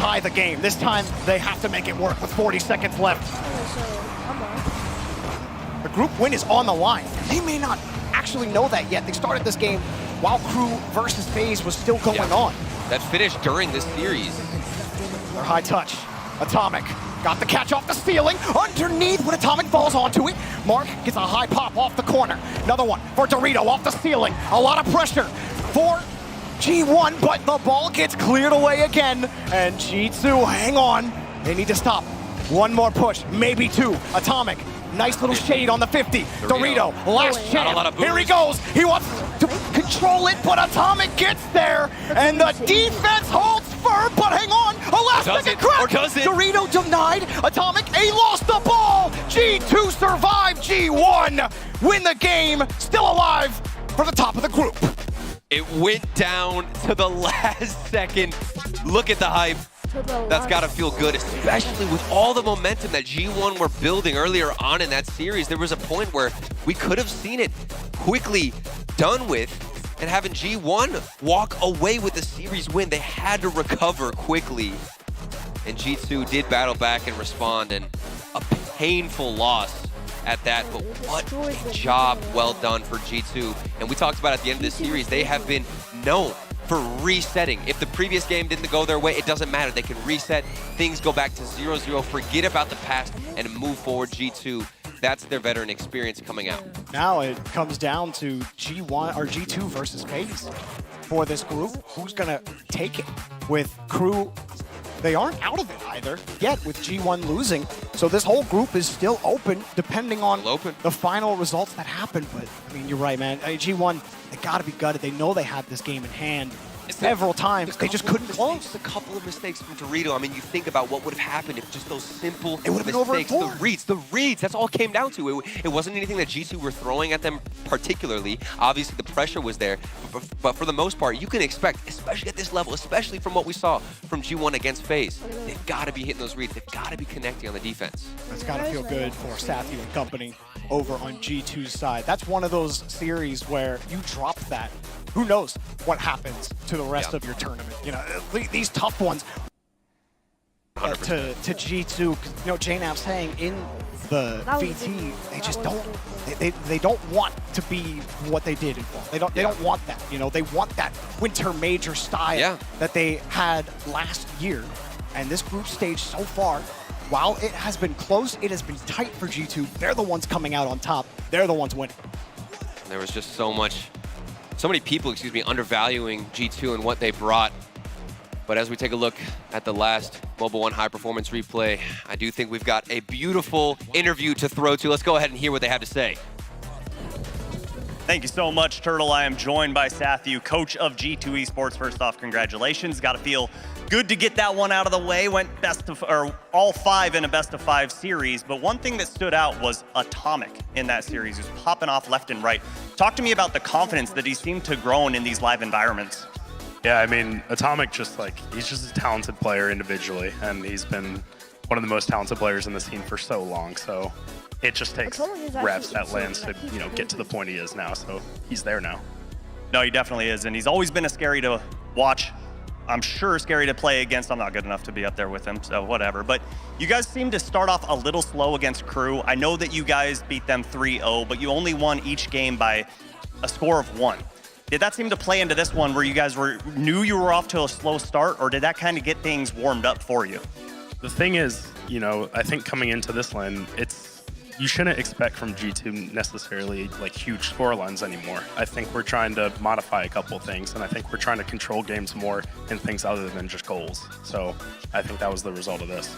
tie the game. This time, they have to make it work with 40 seconds left. The group win is on the line. They may not actually know that yet. They started this game while Crew versus FaZe was still going on. That finished during this series. They're high touch. Atomic got the catch off the ceiling. Underneath when Atomic falls onto it. Mark gets a high pop off the corner. Another one for Dorito off the ceiling. A lot of pressure for G1, but the ball gets cleared away again. And G2, hang on. They need to stop. One more push, maybe two. Atomic, nice little shade on the 50. Dorito, last chance. Here he goes. He wants to control it, but Atomic gets there. And the defense holds firm, but hang on. A last second crack. Dorito denied. Atomic, he lost the ball. G2 survived. G1 win the game. Still alive for the top of the group. It went down to the last second. Look at the hype. That's got to feel good, especially with all the momentum that G1 were building earlier on in that series. There was a point where we could have seen it quickly done with and having G1 walk away with the series win. They had to recover quickly, and G2 did battle back and respond, and a painful loss at that, but what a job well done for G2. And we talked about at the end of this series, they have been known for resetting. If the previous game didn't go their way, it doesn't matter. They can reset, things go back to 0-0, forget about the past, and move forward. G2, that's their veteran experience coming out. Now it comes down to G1 or G2 versus FaZe for this group. Who's gonna take it? With Crew, they aren't out of it either yet with G1 losing. So this whole group is still open depending on the final results that happen. But I mean, you're right, man. G1, they gotta be gutted. They know they had this game in hand several times. They just couldn't close. A couple of mistakes from Dorito. I mean, you think about what would have happened if just those simple mistakes, the reads, that's all it came down to. It wasn't anything that G2 were throwing at them particularly. Obviously, the pressure was there. But for the most part, you can expect, especially at this level, especially from what we saw from G1 against FaZe, they've got to be hitting those reads. They've got to be connecting on the defense. That's got to feel good for Sathy and company over on G2's side. That's one of those series where you drop that. Who knows what happens to the rest of your tournament? You know, these tough ones to G2. You know, JNAV saying in the VT, they just don't. They don't want to be what they did in fall. They don't want that. You know, they want that winter major style that they had last year. And this group stage so far, while it has been close, it has been tight for G2. They're the ones coming out on top. They're the ones winning. There was just so many people, undervaluing G2 and what they brought. But as we take a look at the last Mobile One High Performance replay, I do think we've got a beautiful interview to throw to. Let's go ahead and hear what they have to say. Thank you so much, Turtle. I am joined by Sathu, coach of G2 esports. First off, congratulations. Got to feel good to get that one out of the way. Went all five in a best-of-5 series. But one thing that stood out was Atomic in that series. He was popping off left and right. Talk to me about the confidence that he seemed to grow in these live environments. Yeah, I mean, Atomic he's just a talented player individually, and he's been one of the most talented players in the scene for so long. So it just takes reps at Lens to get to the point he is now. So he's there now. No, he definitely is, and he's always been a scary to watch. I'm sure scary to play against. I'm not good enough to be up there with him, so whatever. But you guys seem to start off a little slow against Crew. I know that you guys beat them 3-0, but you only won each game by a score of 1. Did that seem to play into this one where you guys knew you were off to a slow start, or did that kind of get things warmed up for you? The thing is, I think coming into this lane, you shouldn't expect from G2 necessarily like huge score lines anymore. I think we're trying to modify a couple of things, and I think we're trying to control games more in things other than just goals. So I think that was the result of this.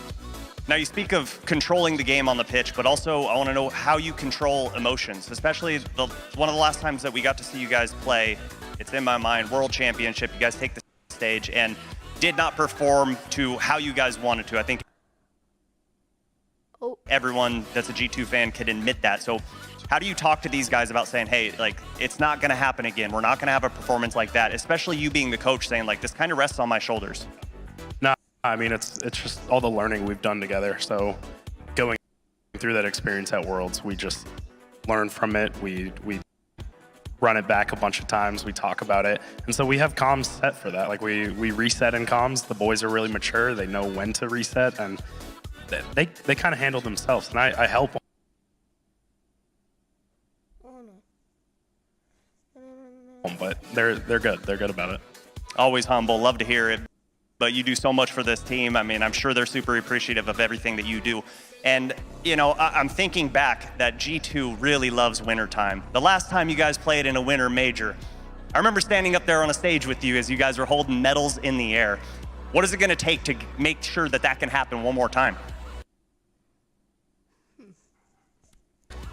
Now, you speak of controlling the game on the pitch, but also I want to know how you control emotions, especially one of the last times that we got to see you guys play. It's in my mind, World Championship. You guys take the stage and did not perform to how you guys wanted to. I think everyone that's a G2 fan could admit that. So how do you talk to these guys about saying, hey, like, it's not going to happen again. We're not going to have a performance like that, especially you being the coach saying, like, this kind of rests on my shoulders. No, I mean, it's just all the learning we've done together. So going through that experience at Worlds, we just learn from it. We run it back a bunch of times. We talk about it. And so we have comms set for that. Like we reset in comms. The boys are really mature. They know when to reset, and they kind of handle themselves. And I help them. But they're good. They're good about it. Always humble. Love to hear it. But you do so much for this team. I mean, I'm sure they're super appreciative of everything that you do. And, you know, I'm thinking back that G2 really loves wintertime. The last time you guys played in a winter major, I remember standing up there on a stage with you as you guys were holding medals in the air. What is it going to take to make sure that that can happen one more time?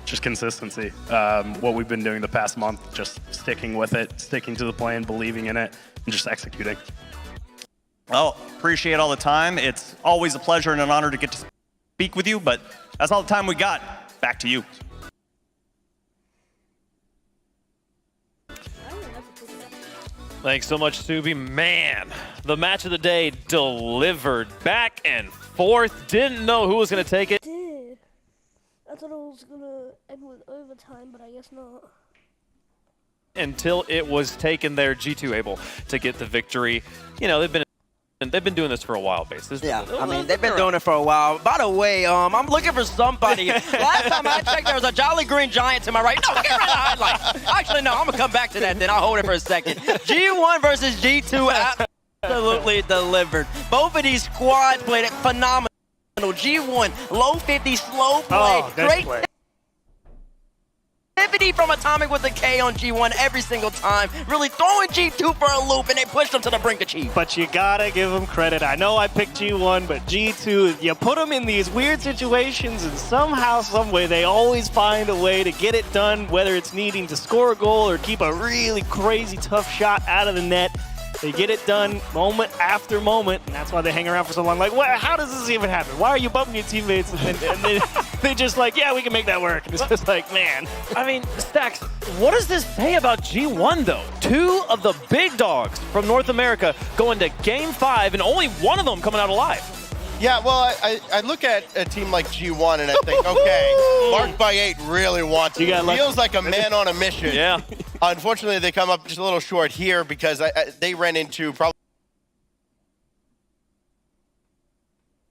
Just consistency. What we've been doing the past month, just sticking with it, sticking to the plan, believing in it, and just executing. Well, appreciate all the time. It's always a pleasure and an honor to get to speak with you, but that's all the time we got. Back to you. Thanks so much, Subi. Man, the match of the day delivered back and forth. Didn't know who was going to take it. I thought it was going to end with overtime, but I guess not. Until it was taken there, G2 able to get the victory. You know, they've been doing this for a while, basically. Yeah, I mean, they've been doing it for a while. By the way, I'm looking for somebody. Last time I checked, there was a Jolly Green Giant to my right. No, get rid of the highlights. Actually, no, I'm going to come back to that then. I'll hold it for a second. G1 versus G2 absolutely delivered. Both of these squads played it phenomenal. G1, low 50, slow play. Great play. Activity from Atomic with a K on G1 every single time. Really throwing G2 for a loop, and they pushed them to the brink of Chief. But you gotta give them credit. I know I picked G1, but G2, you put them in these weird situations, and somehow, someway, they always find a way to get it done, whether it's needing to score a goal or keep a really crazy tough shot out of the net. They get it done moment after moment, and that's why they hang around for so long. Like, how does this even happen? Why are you bumping your teammates? And they just like, yeah, we can make that work. And it's just like, man. I mean, Stacks, what does this say about G1, though? Two of the big dogs from North America going to Game 5, and only one of them coming out alive. Yeah, well, I look at a team like G1 and I think, okay, Marked by 8 really wants it. Feels like a man on a mission. Yeah. Unfortunately, they come up just a little short here because they ran into probably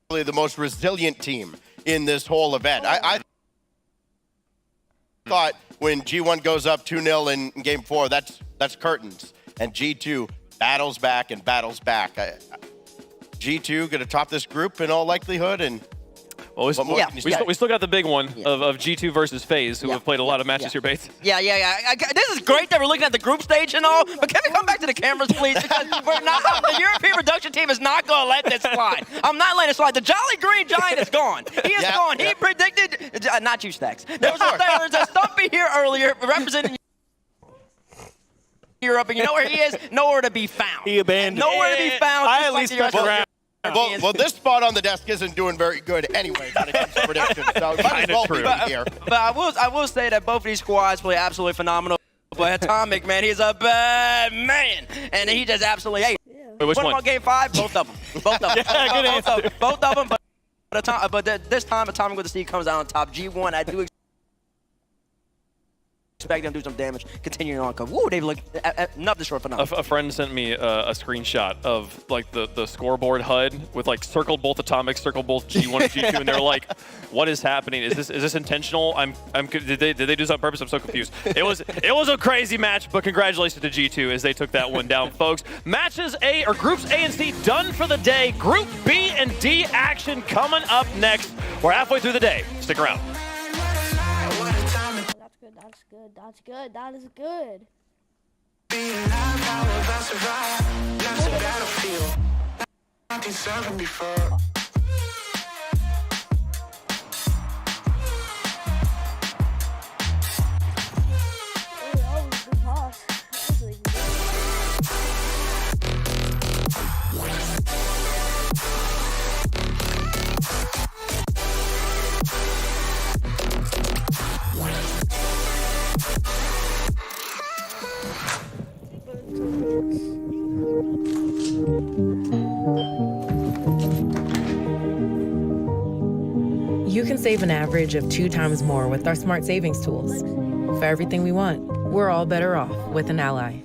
the most resilient team in this whole event. I thought when G1 goes up 2-0 in Game 4, that's curtains. And G2 battles back and battles back. G2 going to top this group in all likelihood, and well, we still got the big one of G2 versus FaZe, who have played a lot of matches here, Bates. Yeah. This is great that we're looking at the group stage and all, but can we come back to the cameras, please? Because we're not, the European production team is not going to let this slide. I'm not letting it slide. The Jolly Green Giant is gone. He is gone. He predicted, not you, Stacks. There was a Stumpy here earlier representing Europe, and you know where he is? Nowhere to be found. He abandoned. Nowhere to be found. I at least stuck around. Well, this spot on the desk isn't doing very good anyway when it comes to predictions, so it might as well be here. But I will say that both of these squads play absolutely phenomenal. But Atomic, man, he's a bad man, and he just absolutely hates. Wait, which one? On Game 5, both of them. Both of them. Yeah, good answer. Both of them. But this time, Atomic with the C comes out on top. G1, I do expect them to do some damage. Continuing on, woo, they've looked nothing short phenomenal. A friend sent me a screenshot of like the scoreboard HUD with like circled both Atomic, circled both G1 and G2, and they're like, "What is happening? Is this intentional? Did they do this on purpose? I'm so confused." It was a crazy match, but congratulations to G2 as they took that one down, folks. Matches A or Groups A and C done for the day. Group B and D action coming up next. We're halfway through the day. Stick around. That's good. That is good. You can save an average of 2 times more with our smart savings tools for everything we want. we're all better off with an ally.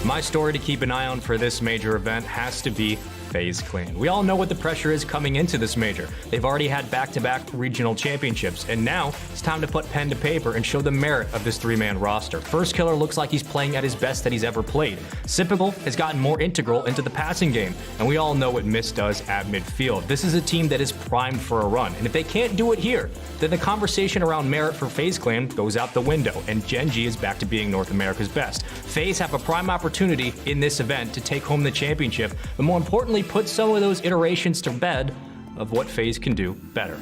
My story to keep an eye on for this major event has to be FaZe Clan. We all know what the pressure is coming into this major. They've already had back-to-back regional championships, and now it's time to put pen to paper and show the merit of this three-man roster. First Killer looks like he's playing at his best that he's ever played. Sypical has gotten more integral into the passing game, and we all know what Mist does at midfield. This is a team that is primed for a run, and if they can't do it here, then the conversation around merit for FaZe Clan goes out the window, and Gen G is back to being North America's best. FaZe have a prime opportunity in this event to take home the championship, but more importantly, put some of those iterations to bed of what FaZe can do better.